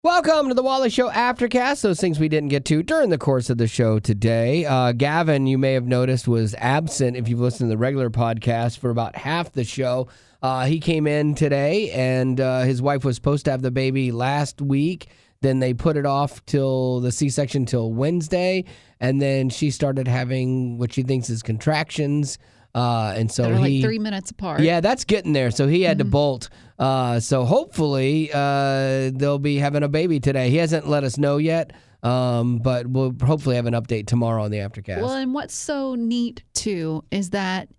Welcome to the Wally Show Aftercast, those things we didn't get to during the course of the show today. Gavin, you may have noticed, was absent if you've listened to the regular podcast for about half the show. He came in today, and his wife was supposed to have the baby last week. Then they put it off till the C-section till Wednesday, and then she started having what she thinks is contractions. And so They're like 3 minutes apart. Yeah, that's getting there. So he had to bolt. So hopefully they'll be having a baby today. He hasn't let us know yet, but we'll hopefully have an update tomorrow on the Aftercast. Well, and what's so neat, too, is that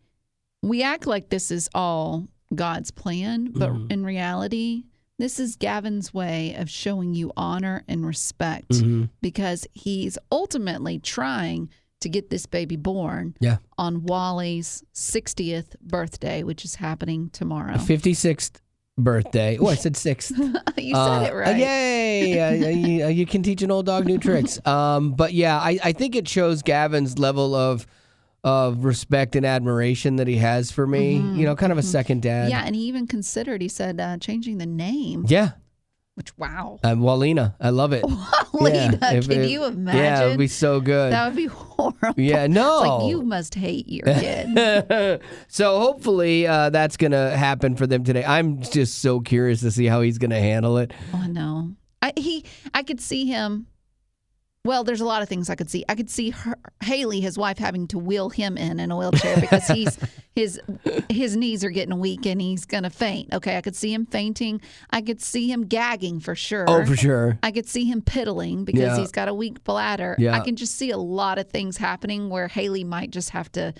we act like this is all God's plan, but in reality, this is Gavin's way of showing you honor and respect because he's ultimately trying to get this baby born on Wally's 60th birthday, which is happening tomorrow. 56th birthday. Oh, I said 6th. You said it right. Yay! You can teach an old dog new tricks. But yeah, I think it shows Gavin's level of respect and admiration that he has for me. You know, kind of a second dad. Yeah, and he even considered, he said, changing the name. Yeah. Which, wow. Wallina. I love it. Wallina. Yeah, Can you imagine? Yeah, it would be so good. That would be horrible. Yeah, no. It's like, you must hate your kid. So hopefully that's going to happen for them today. I'm just so curious to see how he's going to handle it. Oh, no. I could see him. Well, there's a lot of things I could see. I could see Haley, his wife, having to wheel him in a wheelchair because his knees are getting weak and he's going to faint. Okay, I could see him fainting. I could see him gagging for sure. Oh, for sure. I could see him piddling because he's got a weak bladder. Yeah. I can just see a lot of things happening where Haley might just have to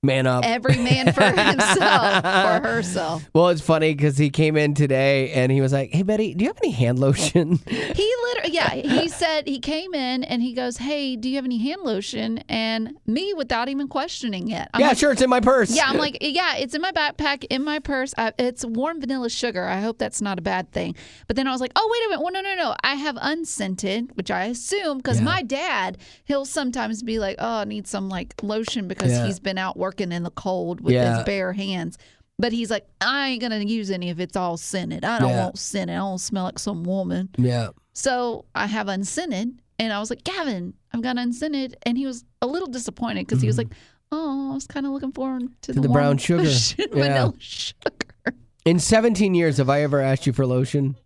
man up. Every man for himself or herself. Well, it's funny because he came in today and he was like, "Hey, Betty, do you have any hand lotion?" He said he came in and he goes, "Hey, do you have any hand lotion?" And me, without even questioning it, I'm like, sure, it's in my purse. Yeah, I'm like, yeah, it's in my backpack, in my purse. It's warm vanilla sugar. I hope that's not a bad thing. But then I was like, oh, wait a minute. Well, no. I have unscented, which I assume because my dad, he'll sometimes be like, oh, I need some like lotion because he's been out working in the cold with his bare hands. But he's like, I ain't going to use any if it's all scented. I don't want scented. I don't smell like some woman. Yeah. So I have unscented. And I was like, Gavin, I've got unscented. And he was a little disappointed because he was like, oh, I was kind of looking forward to the brown sugar. Vanilla sugar. In 17 years, have I ever asked you for lotion?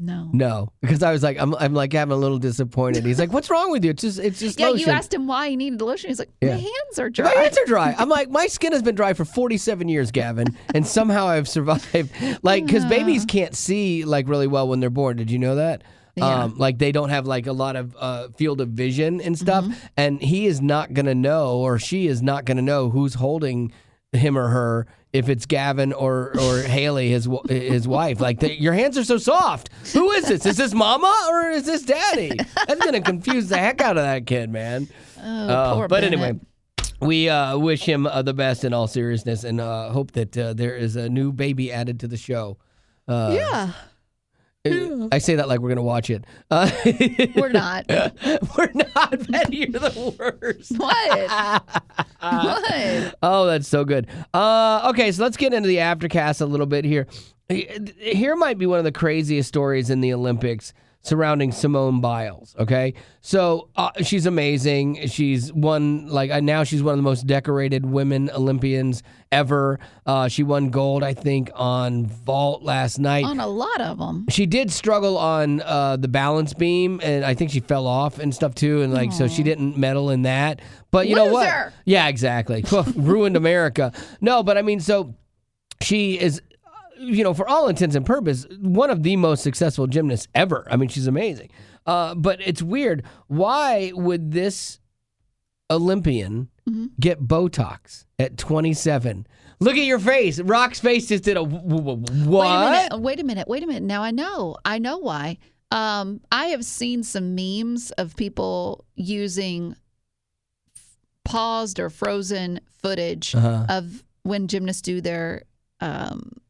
No, because I was like, I'm like having a little disappointed. He's like, what's wrong with you? It's just lotion. You asked him why he needed the lotion. He's like, my hands are dry. My hands are dry. I'm like, my skin has been dry for 47 years, Gavin, and somehow I've survived. Like, because babies can't see like really well when they're born. Did you know that? Yeah. Like they don't have like a lot of field of vision and stuff, and he is not gonna know, or she is not gonna know who's holding him or her. If it's Gavin or Haley, his wife, like your hands are so soft. Who is this? Is this mama or is this daddy? That's gonna confuse the heck out of that kid, man. Poor but Bennett. anyway, we wish him the best in all seriousness, and hope that there is a new baby added to the show. Yeah. I say that like we're going to watch it. We're not. We're not, Betty. You're the worst. What? Oh, that's so good. Okay, so let's get into the Aftercast a little bit here. Here might be one of the craziest stories in the Olympics surrounding Simone Biles, okay? So she's amazing. She's now she's one of the most decorated women Olympians ever. She won gold, I think, on vault last night. On a lot of them. She did struggle on the balance beam, and I think she fell off and stuff too, and so she didn't medal in that. But you know what? Yeah, exactly. Ruined America. No, but I mean, so she is, for all intents and purposes, one of the most successful gymnasts ever. I mean, she's amazing. But it's weird. Why would this Olympian get Botox at 27? Look at your face. Rock's face just did a what? Wait a minute. Now I know why. I have seen some memes of people using paused or frozen footage of when gymnasts do their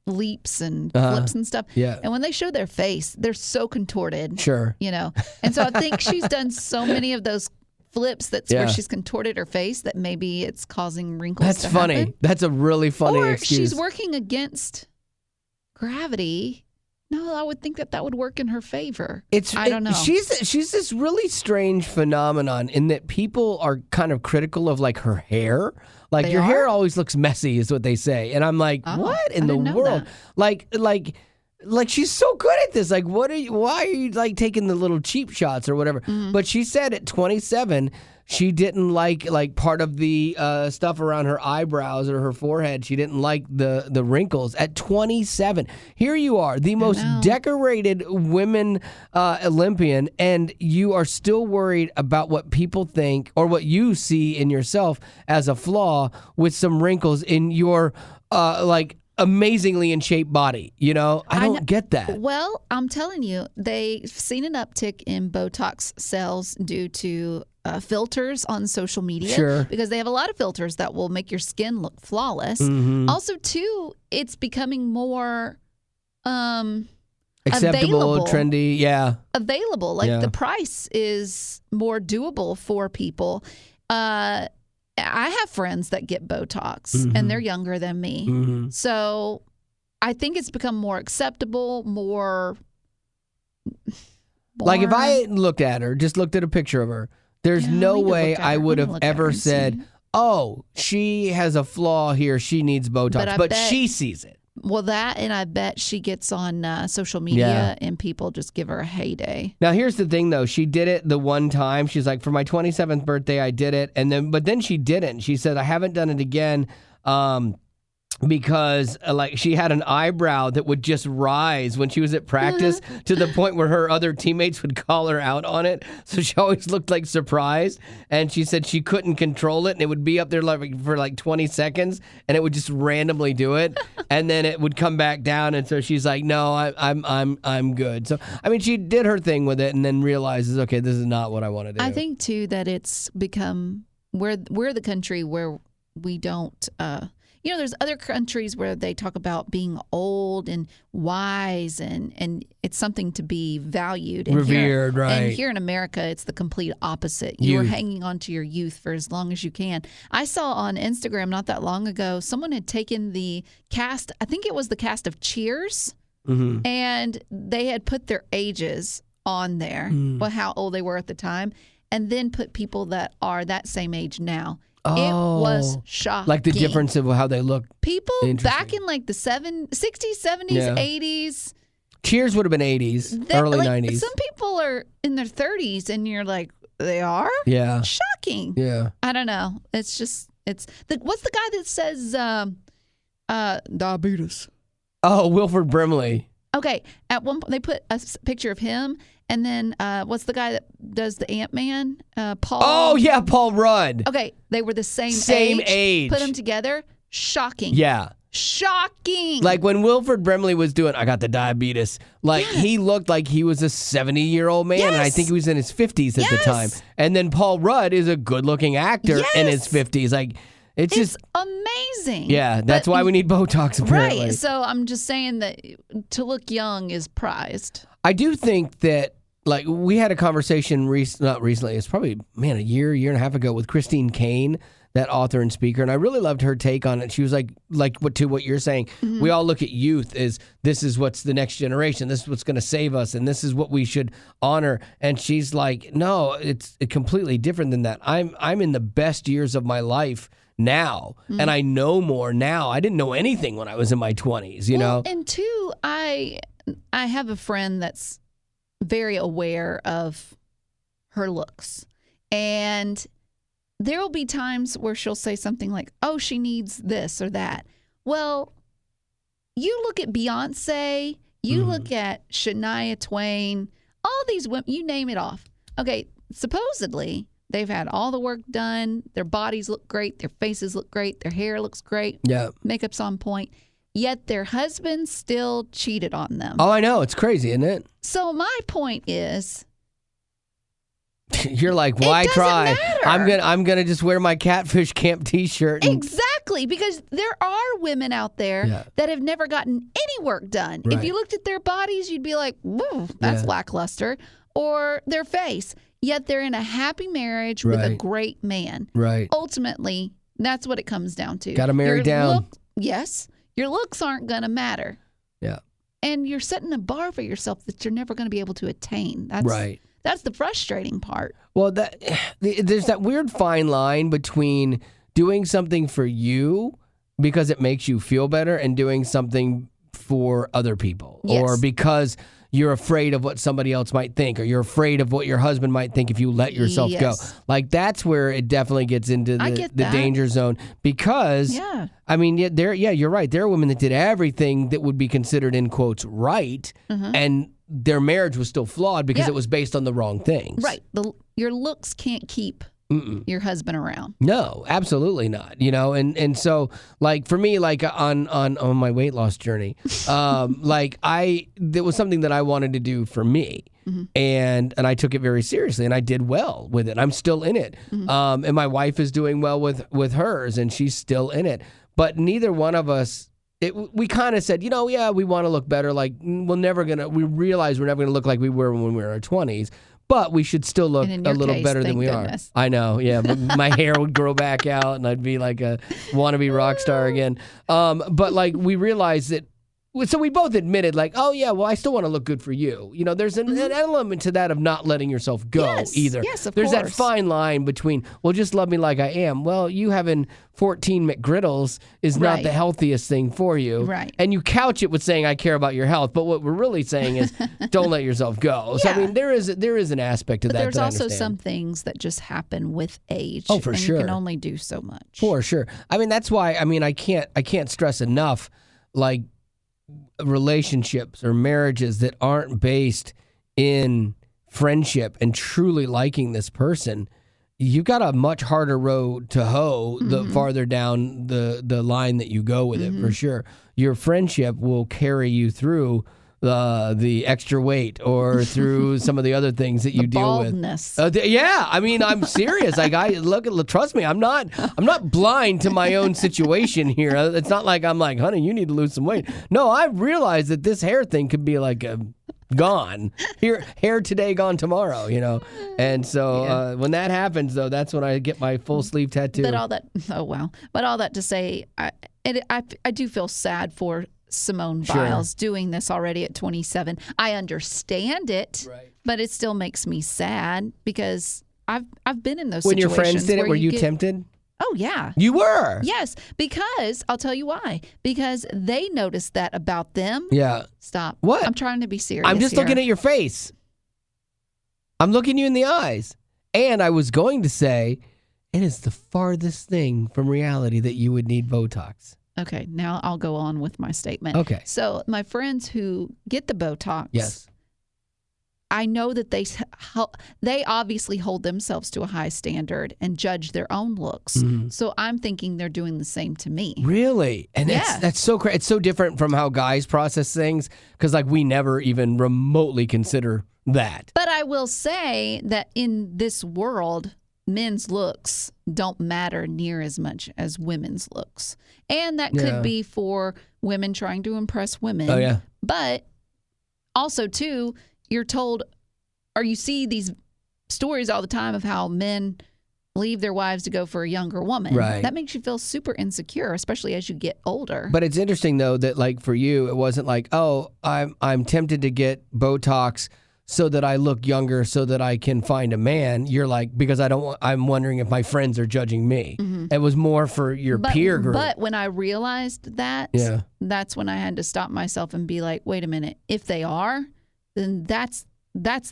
leaps and flips and stuff. Yeah. And when they show their face, they're so contorted. Sure. And so I think she's done so many of those flips where she's contorted her face that maybe it's causing wrinkles. That's funny. Happen. That's a really funny excuse. She's working against gravity No, I would think that would work in her favor. I don't know. She's this really strange phenomenon in that people are kind of critical of like her hair. Like your hair always looks messy, is what they say, and I'm like, what in the world? Like she's so good at this. Like, why are you like taking the little cheap shots or whatever? Mm-hmm. But she said at 27. She didn't like part of the stuff around her eyebrows or her forehead. She didn't like the wrinkles. At 27, here you are, the most decorated women Olympian, and you are still worried about what people think or what you see in yourself as a flaw with some wrinkles in your amazingly in shape body. You know, I don't get that. Well, I'm telling you, they've seen an uptick in Botox sales due to filters on social media. Sure. Because they have a lot of filters that will make your skin look flawless. Mm-hmm. Also, too, it's becoming more acceptable, trendy, available. Like the price is more doable for people. I have friends that get Botox, and they're younger than me. Mm-hmm. So I think it's become more acceptable, more like if I looked at her, just looked at a picture of her, there's no way I would have ever said, oh, she has a flaw here, she needs Botox, but she sees it. Well, and I bet she gets on social media and people just give her a heyday. Now, here's the thing, though. She did it the one time. She's like, for my 27th birthday, I did it. But then she didn't. She said, I haven't done it again because she had an eyebrow that would just rise when she was at practice to the point where her other teammates would call her out on it. So she always looked like surprised. And she said she couldn't control it, and it would be up there for 20 seconds, and it would just randomly do it, and then it would come back down. And so she's like, "No, I'm good." So I mean, she did her thing with it, and then realizes, okay, this is not what I want to do. I think too that it's become we're the country where we don't. There's other countries where they talk about being old and wise, and it's something to be valued. And revered, right. And here in America, it's the complete opposite. You are hanging on to your youth for as long as you can. I saw on Instagram not that long ago, someone had taken the cast, I think it was the cast of Cheers, and they had put their ages on there, how old they were at the time, and then put people that are that same age now. It was shocking. Like the difference of how they look. People back in like the 60s, 70s, 80s. Cheers would have been 80s, early 90s. Some people are in their 30s and you're like, they are? Yeah. Shocking. Yeah. I don't know. It's just, what's the guy that says diabetes? Oh, Wilford Brimley. Okay. At one point, they put a picture of him. And then what's the guy that does the Ant-Man? Paul. Oh, yeah, Paul Rudd. Okay, they were the same age. Put them together. Shocking. Yeah. Shocking. Like when Wilford Brimley was doing I Got the Diabetes, he looked like he was a 70-year-old man, and I think he was in his 50s at the time. And then Paul Rudd is a good-looking actor in his 50s. Like, it's just amazing. Yeah, that's why we need Botox, apparently. Right, so I'm just saying that to look young is prized. I do think that we had a conversation not recently, it's probably, a year and a half ago with Christine Kane, that author and speaker, and I really loved her take on it. She was like what you're saying, we all look at youth as this is what's the next generation, this is what's going to save us, and this is what we should honor. And she's like, no, it's completely different than that. I'm in the best years of my life now, and I know more now. I didn't know anything when I was in my 20s, you know? And two, I have a friend that's very aware of her looks. And there will be times where she'll say something like, oh, she needs this or that. Well, you look at Beyonce, you look at Shania Twain, all these women, you name it off. Okay, supposedly they've had all the work done. Their bodies look great. Their faces look great. Their hair looks great. Yeah. Makeup's on point. Yet their husbands still cheated on them. Oh, I know. It's crazy, isn't it? So my point is, you're like, why try? Matter. I'm gonna just wear my Catfish Camp T-shirt. Exactly, because there are women out there that have never gotten any work done. Right. If you looked at their bodies, you'd be like, that's lackluster. Or their face. Yet they're in a happy marriage with a great man. Right. Ultimately, that's what it comes down to. Got to marry down. Yes. Your looks aren't going to matter. Yeah. and you're setting a bar for yourself that you're never going to be able to attain. That's the frustrating part. Well, there's that weird fine line between doing something for you because it makes you feel better and doing something for other people, or because you're afraid of what somebody else might think, or you're afraid of what your husband might think if you let yourself go. Like, that's where it definitely gets into the danger zone, because I mean, you're right. There are women that did everything that would be considered, in quotes, right, and their marriage was still flawed because it was based on the wrong things. Right. Your looks can't keep your husband around. No, absolutely not. You know, and so, like, for me, like on my weight loss journey, there was something that I wanted to do for me. And I took it very seriously, and I did well with it. I'm still in it. And my wife is doing well with hers, and she's still in it. But neither one of us, we kind of said, we want to look better. Like, we realize we're never going to look like we were when we were in our 20s. But we should still look a little better than we are. I know, yeah. My hair would grow back out, and I'd be like a wannabe rock star again. But like, we realized that, so we both admitted, like, oh yeah, well, I still want to look good for you. You know, there's an element to that of not letting yourself go either. Yes, of there's course. That fine line between, well, just love me like I am. Well, you having 14 McGriddles is not the healthiest thing for you. Right. And you couch it with saying, I care about your health. But what we're really saying is, don't let yourself go. So, I mean, there is an aspect to that. But there's also some things that just happen with age. Oh, for sure. You can only do so much. For sure. I mean, that's why, I can't stress enough, like, relationships or marriages that aren't based in friendship and truly liking this person, you got a much harder road to hoe the farther down the line that you go with it, for sure. Your friendship will carry you through the extra weight or through some of the other things that you deal baldness. with. I mean, I'm serious. Like, trust me, I'm not blind to my own situation here. It's not like I'm like, honey, you need to lose some weight. No, I realize that this hair thing could be like gone. Hair today, gone tomorrow, And so when that happens, though, that's when I get my full sleeve tattoo. But all that to say, I do feel sad for Simone Biles doing this already at 27. I understand it, but it still makes me sad because I've been in those situations. When your friends did it, were you tempted? Oh, yeah. You were? Yes, because I'll tell you why. Because they noticed that about them. Yeah. Stop. What? I'm trying to be serious. I'm just looking at your face. I'm looking you in the eyes. And I was going to say, it is the farthest thing from reality that you would need Botox. Okay, now I'll go on with my statement. Okay. So my friends who get the Botox, I know that they obviously hold themselves to a high standard and judge their own looks. So I'm thinking they're doing the same to me. Really? And that's so crazy. It's so different from how guys process things, because like we never even remotely consider that. But I will say that in this world, men's looks don't matter near as much as women's looks. And that could be for women trying to impress women. Oh, yeah. But also, too, you're told, or you see these stories all the time of how men leave their wives to go for a younger woman. Right. That makes you feel super insecure, especially as you get older. But it's interesting, though, that like for you, it wasn't like, oh, I'm tempted to get Botox so that I look younger so that I can find a man. You're like, because I'm wondering if my friends are judging me. It was more for your peer group. But when I realized that, that's when I had to stop myself and be like, wait a minute, if they are, then that's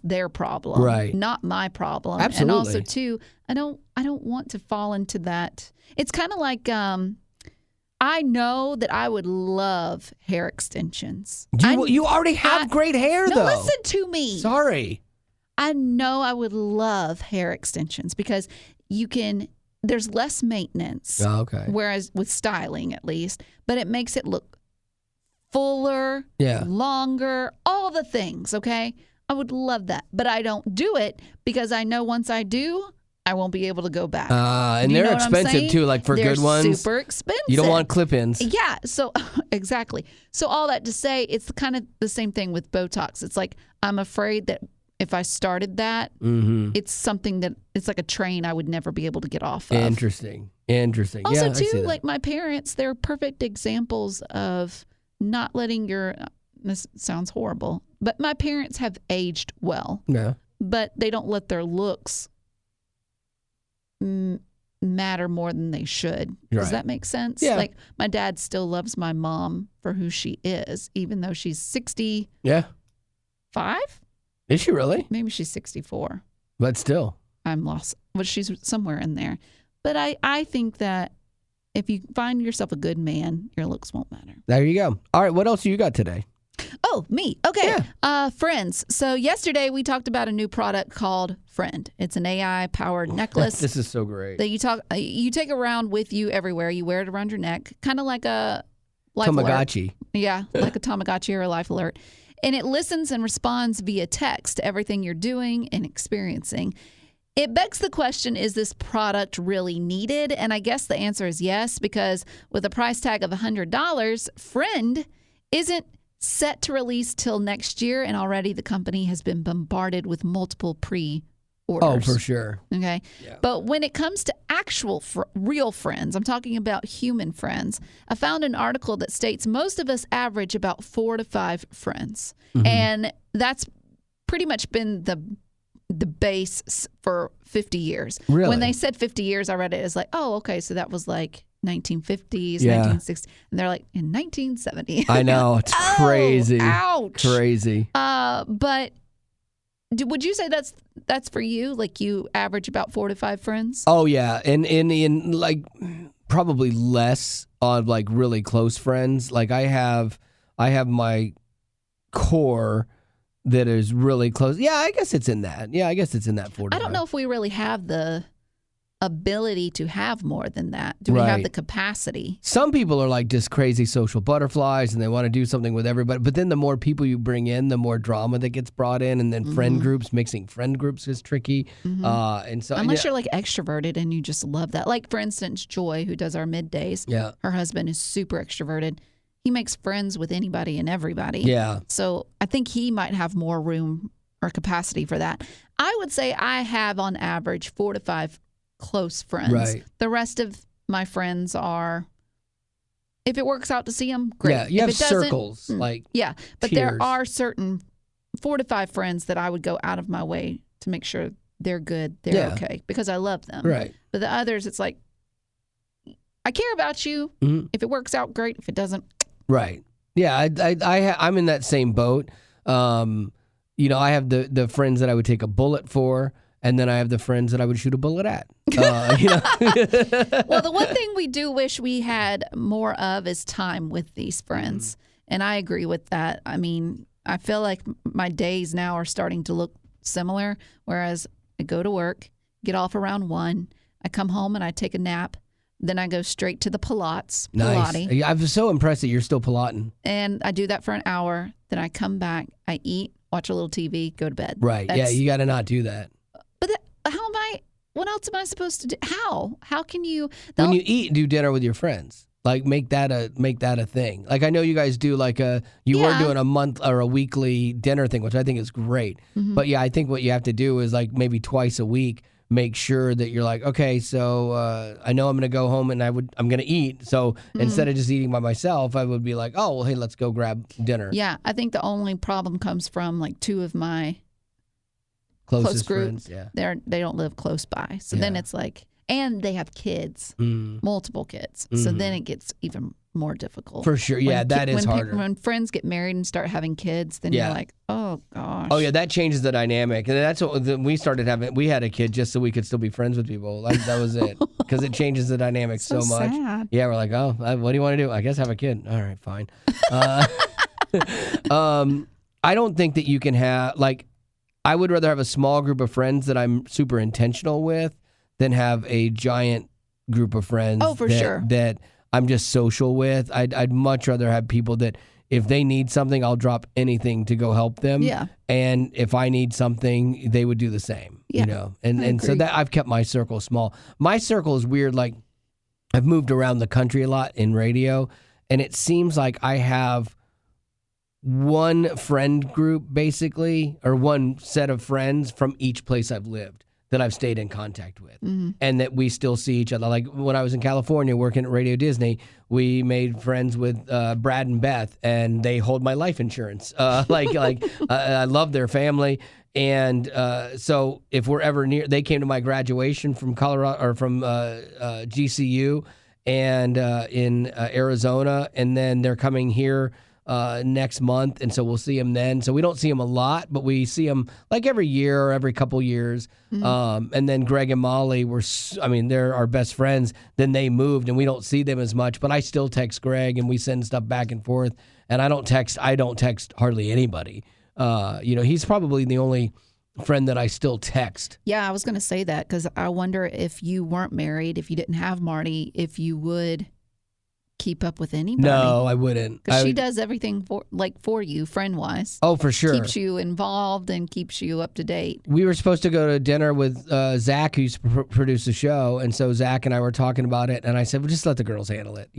their problem, right? Not my problem. Absolutely. And also, too, I don't want to fall into that. It's kind of like I know that I would love hair extensions. You already have great hair, though. No, listen to me. Sorry. I know I would love hair extensions because there's less maintenance. Oh, okay. Whereas with styling, at least, but it makes it look fuller, longer, all the things, okay? I would love that. But I don't do it because I know once I do, I won't be able to go back. And they're expensive too, like for good ones. They're super expensive. You don't want clip-ins. Yeah, so exactly. So all that to say, it's kind of the same thing with Botox. It's like I'm afraid that if I started that, it's something that it's like a train I would never be able to get off of. Interesting. Also, too, like my parents, they're perfect examples of not letting your this sounds horrible, but my parents have aged well. Yeah. But they don't let their looks matter more than they should. Does that make sense? Yeah. Like, my dad still loves my mom for who she is, even though she's 65? Yeah. Is she really? Maybe she's 64. But still. I'm lost. But she's somewhere in there. But I think that if you find yourself a good man, your looks won't matter. There you go. All right, what else you got today? Oh, me. Okay. Yeah. Friends. So yesterday we talked about a new product called Friend. It's an AI-powered necklace. This is so great. That you take around with you everywhere. You wear it around your neck, kind of like a life Tamagotchi. Alert. Yeah, like a Tamagotchi or a life alert. And it listens and responds via text to everything you're doing and experiencing. It begs the question, is this product really needed? And I guess the answer is yes, because with a price tag of $100, Friend isn't set to release till next year, and already the company has been bombarded with multiple pre-orders. Oh, for sure. Okay. Yeah. But when it comes to actual real friends, I'm talking about human friends, I found an article that states most of us average about 4 to 5 friends. Mm-hmm. And that's pretty much been the base for 50 years. Really? When they said 50 years, I read it as like, oh, okay, so that was like 1950s, 1960s. And they're like, in 1970. I know. It's crazy. Ouch. Crazy. But would you say that's for you? Like, you average about 4 to 5 friends? Oh, yeah. And in like probably less on like really close friends. Like I have my core that is really close. Yeah, I guess it's in that. Yeah, I guess it's in that 4 to 5. I don't know if we really have the ability to have more than that. Do we have the capacity? Some people are like just crazy social butterflies and they want to do something with everybody. But then the more people you bring in, the more drama that gets brought in. And then friend groups, mixing friend groups is tricky. And so unless you're like extroverted and you just love that. Like, for instance, Joy, who does our middays. Yeah. Her husband is super extroverted. He makes friends with anybody and everybody. Yeah. So I think he might have more room or capacity for that. I would say I have on average 4 to 5 close friends. Right. The rest of my friends are, if it works out to see them, great. Yeah, you have circles. Like, yeah, but tiers. there are certain 4 to 5 friends that I would go out of my way to make sure they're good, they're okay, because I love them. Right. But the others, it's like, I care about you. If it works out, great. If it doesn't. Right. Yeah, I'm in that same boat. You know, I have the friends that I would take a bullet for, and then I have the friends that I would shoot a bullet at. You know? Well, the one thing we do wish we had more of is time with these friends. And I agree with that. I mean, I feel like my days now are starting to look similar, whereas I go to work, get off around 1, I come home and I take a nap. Then I go straight to the Pilates. Nice. I'm so impressed that you're still Pilating. And I do that for an hour. Then I come back, I eat, watch a little TV, go to bed. Right. Yeah, you got to not do that. But what else am I supposed to do? How can you? When you eat, do dinner with your friends. Like make that a thing. Like I know you guys do were doing a month or a weekly dinner thing, which I think is great. But yeah, I think what you have to do is like maybe twice a week, make sure that you're like, okay, so I know I'm going to go home and I'm going to eat. So instead of just eating by myself, I would be like, oh, well, hey, let's go grab dinner. Yeah, I think the only problem comes from like 2 of my close groups. Friends, yeah. They don't live close by. So then it's like, and they have kids, multiple kids. So then it gets even more difficult. For sure. Yeah, that is harder. When friends get married and start having kids, then you're like, oh, gosh. Oh, yeah, that changes the dynamic. And that's what we started having. We had a kid just so we could still be friends with people. Like, that was it. Because it changes the dynamic so much. Sad. Yeah, we're like, oh, what do you want to do? I guess have a kid. All right, fine. I don't think that you can have, like, I would rather have a small group of friends that I'm super intentional with than have a giant group of friends that I'm just social with. I'd much rather have people that if they need something, I'll drop anything to go help them. Yeah. And if I need something, they would do the same. Yeah. You know? And so that I've kept my circle small. My circle is weird. Like I've moved around the country a lot in radio, and it seems like I have one friend group basically, or one set of friends from each place I've lived. that I've stayed in contact with, and that we still see each other. Like when I was in California working at Radio Disney, we made friends with Brad and Beth, and they hold my life insurance. I love their family. And so if we're ever near, they came to my graduation from Colorado or from GCU and in Arizona, and then they're coming here next month, and so we'll see them then. So we don't see them a lot, but we see them like every year or every couple years. And then Greg and Molly they're our best friends. Then they moved, and we don't see them as much. But I still text Greg, and we send stuff back and forth. And I don't text hardly anybody. He's probably the only friend that I still text. Yeah, I was going to say that because I wonder if you weren't married, if you didn't have Marty, if you would keep up with anybody. No, I wouldn't. Because she does everything for you, friend-wise. Oh, for sure. Keeps you involved and keeps you up to date. We were supposed to go to dinner with Zach, who used to produce the show, and so Zach and I were talking about it, and I said, well, just let the girls handle it,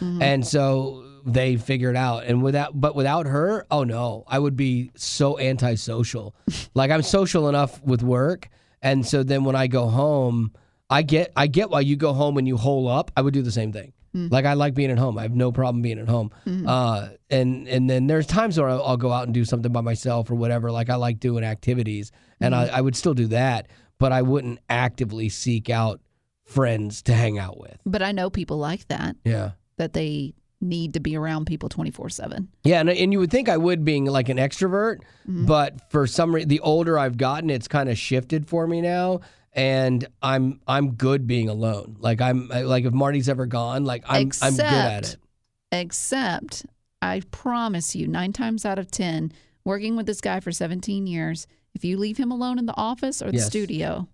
And so they figured out, and without her, oh no, I would be so antisocial. Like I'm social enough with work, and so then when I go home, I get why you go home and you hole up. I would do the same thing. Like I like being at home. I have no problem being at home. And then there's times where I'll go out and do something by myself or whatever. Like I like doing activities, and I would still do that, but I wouldn't actively seek out friends to hang out with. But I know people like that. Yeah. That they need to be around people 24/7. Yeah, and you would think I would, being like an extrovert, but for some reason, the older I've gotten, it's kind of shifted for me now. And I'm good being alone. Like if Marty's ever gone, like I'm good at it. Except I promise you, 9 times out of 10, working with this guy for 17 years, if you leave him alone in the office or the studio,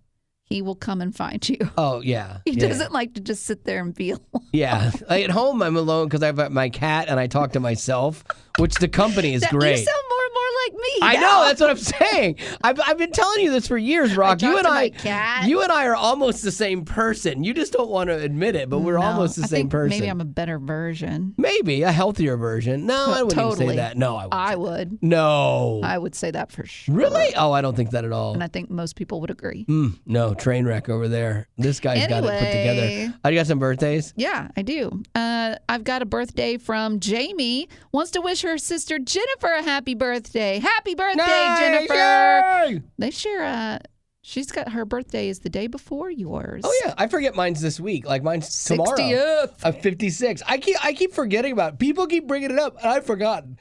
he will come and find you. Oh yeah. He doesn't like to just sit there and be alone. Yeah. At home I'm alone because I've got my cat and I talk to myself, which the company is great. You sound more and more like me. I know, that's what I'm saying. I've been telling you this for years, Rock. You and I are almost the same person. You just don't want to admit it, but we're almost the same person. Maybe I'm a better version. Maybe a healthier version. No, I wouldn't even say that. No, I would. No. I would say that for sure. Really? Oh, I don't think that at all. And I think most people would agree. No, train wreck over there. This guy's got it put together. Oh, you got some birthdays? Yeah, I do. I've got a birthday from Jamie. Wants to wish her sister Jennifer a happy birthday. Happy birthday, Jennifer. Yay! They share she's got her birthday is the day before yours. Oh yeah, I forget mine's this week. Like mine's tomorrow. 60th. I'm 56. I keep forgetting about it. People keep bringing it up, and I've forgotten.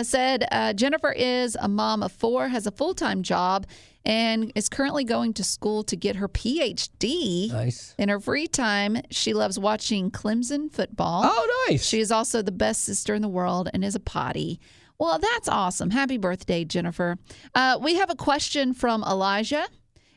Said Jennifer is a mom of 4, has a full-time job, and is currently going to school to get her PhD. Nice. In her free time, she loves watching Clemson football. Oh, nice. She is also the best sister in the world and is a potty. Well, that's awesome. Happy birthday, Jennifer. We have a question from Elijah.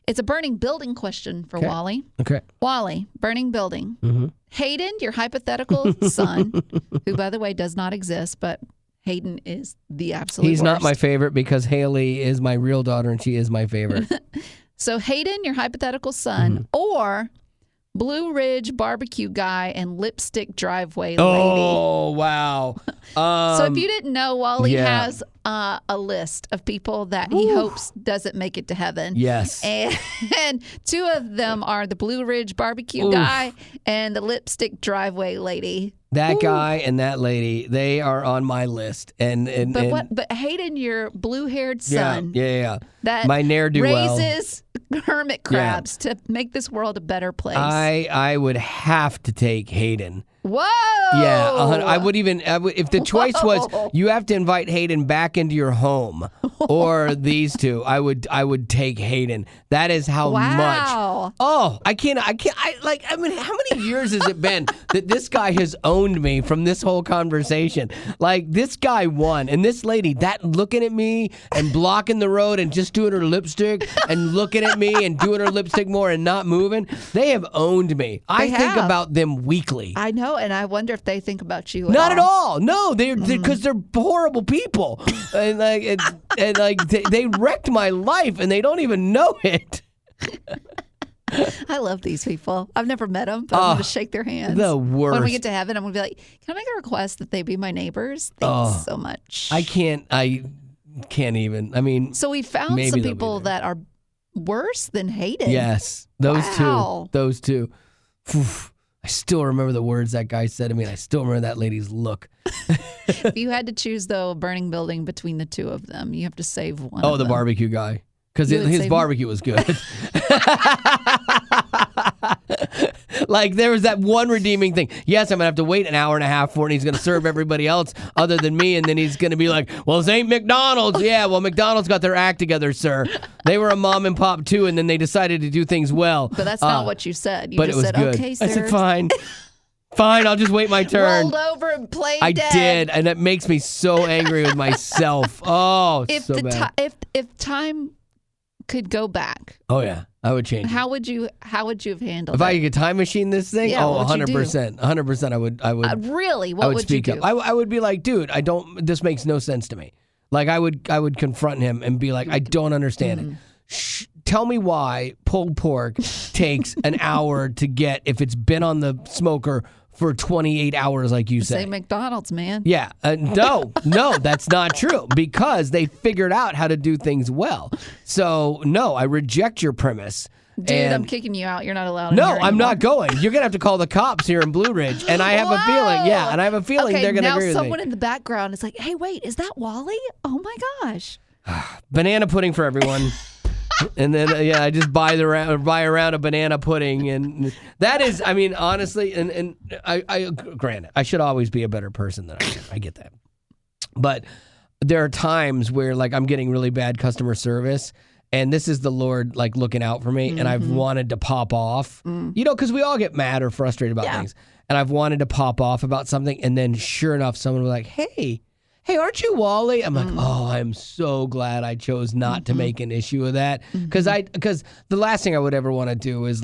It's a burning building question for Wally. Okay. Wally, burning building. Hayden, your hypothetical son, who, by the way, does not exist, but Hayden is the absolute He's worst. not my favorite because Haley is my real daughter and she is my favorite. So Hayden, your hypothetical son, or Blue Ridge barbecue guy and lipstick driveway lady. Oh, wow. So if you didn't know, Wally has a list of people that he hopes doesn't make it to heaven. Yes. And 2 of them are the Blue Ridge barbecue guy and the lipstick driveway lady. That guy and that lady, they are on my list. But Hayden, your blue-haired son, that my ne'er-do-well raises hermit crabs to make this world a better place. I would have to take Hayden. Whoa! Yeah, I would if the choice was you have to invite Hayden back into your home or these 2, I would take Hayden. That is how much. Oh, I can't. How many years has it been that this guy has owned me from this whole conversation? Like this guy won, and this lady that looking at me and blocking the road and just doing her lipstick and looking at me and doing her lipstick more and not moving. They have owned me. I think about them weekly. I know. And I wonder if they think about you Not at all. No, because they're horrible people. And they wrecked my life and they don't even know it. I love these people. I've never met them, but I'm going to shake their hands. The worst. When we get to heaven, I'm going to be like, can I make a request that they be my neighbors? Thanks so much. I can't even. I mean, so we found some people that are worse than hated. Yes, those Wow. two. Those two. Oof. I still remember the words that guy said to me, and I still remember that lady's look. If you had to choose, though, a burning building between the two of them, you have to save one. Oh, of the them. barbecue guy. Because his barbecue was good. Like, there was that one redeeming thing. Yes, I'm going to have to wait an hour and a half for it, and he's going to serve everybody else other than me, and then he's going to be like, well, this ain't McDonald's. Yeah, well, McDonald's got their act together, sir. They were a mom and pop, too, and then they decided to do things well. But that's not what you said. You but just it was said, good. okay, sir. I said, fine. Fine, I'll just wait my turn. Rolled over and played I dead. did, and it makes me so angry with myself. Oh, If so bad. if time could go back, Oh, yeah. I would change it. how would you have handled If it? I could time machine this thing, Yeah, oh, what would you do? 100%. 100% I would. Really? What I would would speak you do? up. I would be like, dude, this makes no sense to me. Like, I would confront him and be like, I don't understand it. Tell me why pulled pork takes an hour to get if it's been on the smoker for 28 hours, like you Say say. McDonald's, man. Yeah. No, that's not true because they figured out how to do things well. So, no, I reject your premise. Dude, And- I'm kicking you out. You're not allowed in No, here I'm anymore. not going. You're going to have to call the cops here in Blue Ridge. And I have a feeling, and I have a feeling okay, they're going to now agree with me. someone in the background is like, hey, wait, is that Wally? Oh, my gosh. Banana pudding for everyone. And then, I just buy a round of banana pudding. And that is, I mean, honestly, and I granted, I should always be a better person than I am. I get that. But there are times where, like, I'm getting really bad customer service. And this is the Lord, like, looking out for me. And I've wanted to pop off, because we all get mad or frustrated about things. And I've wanted to pop off about something. And then sure enough, someone was like, hey, aren't you Wally? I'm like, oh, I'm so glad I chose not to make an issue of that. Because the last thing I would ever want to do is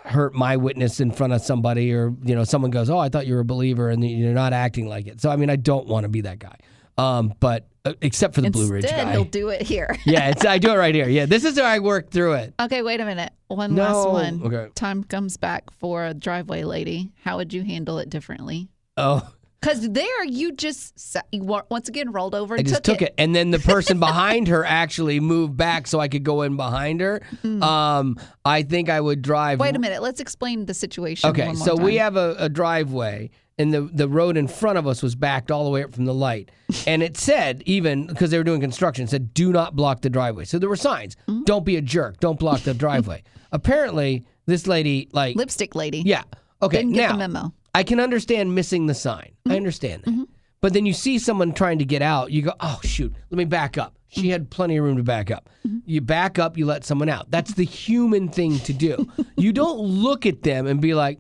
hurt my witness in front of somebody, or, someone goes, oh, I thought you were a believer and you're not acting like it. So, I mean, I don't want to be that guy. But except for the Blue Ridge Instead, guy. he'll do it here. Yeah, I do it right here. Yeah, this is how I work through it. Okay, wait a minute. One last one. Okay. Time comes back for a driveway lady. How would you handle it differently? Oh. Because there you just, once again, rolled over and I just took it. And then the person behind her actually moved back so I could go in behind her. I think I would drive. Wait a minute. Let's explain the situation. Okay, one more so time. we have a driveway, and the road in front of us was backed all the way up from the light. And it said, even because they were doing construction, it said, do not block the driveway. So there were signs. Don't be a jerk. Don't block the driveway. Apparently, this lady, like... Lipstick lady. Yeah. Okay, Didn't get now, the memo. I can understand missing the sign. I understand that. But then you see someone trying to get out, you go, oh, shoot, let me back up. She had plenty of room to back up. You back up, you let someone out. That's the human thing to do. You don't look at them and be like,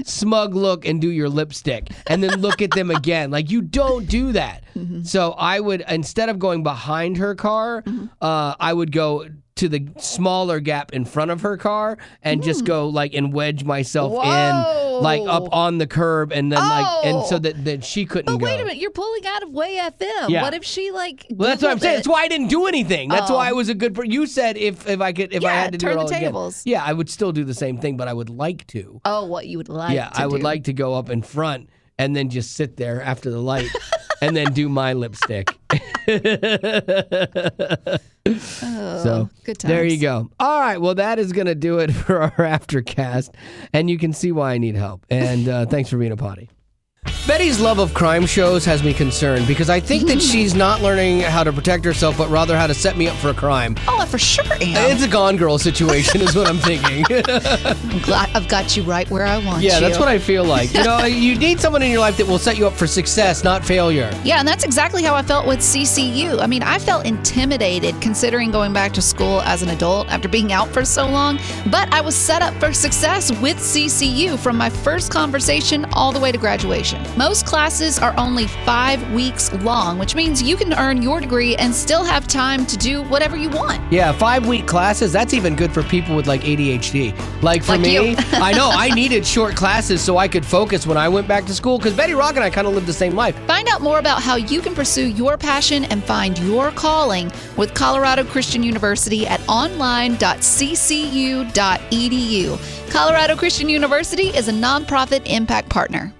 smug look and do your lipstick, and then look at them again. Like, you don't do that. So I would, instead of going behind her car, I would go to the smaller gap in front of her car and just go like and wedge myself in like up on the curb and then and so that she couldn't go. But wait a minute, you're pulling out of way FM. Yeah. What if she like? Well, that's what I'm saying. Googled That's why I didn't do anything. That's why I was a good. You said if I had to do turn it all the again. tables. Yeah, I would still do the same thing, but I would like to. Oh, what you would like? Yeah, I would like to go up in front and then just sit there after the light and then do my lipstick. So good times. there you go. All right, well, that is going to do it for our Aftercast, and you can see why I need help. And thanks for being a potty. Betty's love of crime shows has me concerned because I think that she's not learning how to protect herself, but rather how to set me up for a crime. Oh, I for sure am. It's a Gone Girl situation is what I'm thinking. I'm glad I've got you right where I want you. Yeah, that's what I feel like. You need someone in your life that will set you up for success, not failure. Yeah, and that's exactly how I felt with CCU. I mean, I felt intimidated considering going back to school as an adult after being out for so long, but I was set up for success with CCU from my first conversation all the way to graduation. Most classes are only 5 weeks long, which means you can earn your degree and still have time to do whatever you want. Yeah, 5-week classes, that's even good for people with like ADHD. Like for me, you. I know I needed short classes so I could focus when I went back to school because Betty Rock and I kind of lived the same life. Find out more about how you can pursue your passion and find your calling with Colorado Christian University at online.ccu.edu. Colorado Christian University is a nonprofit impact partner.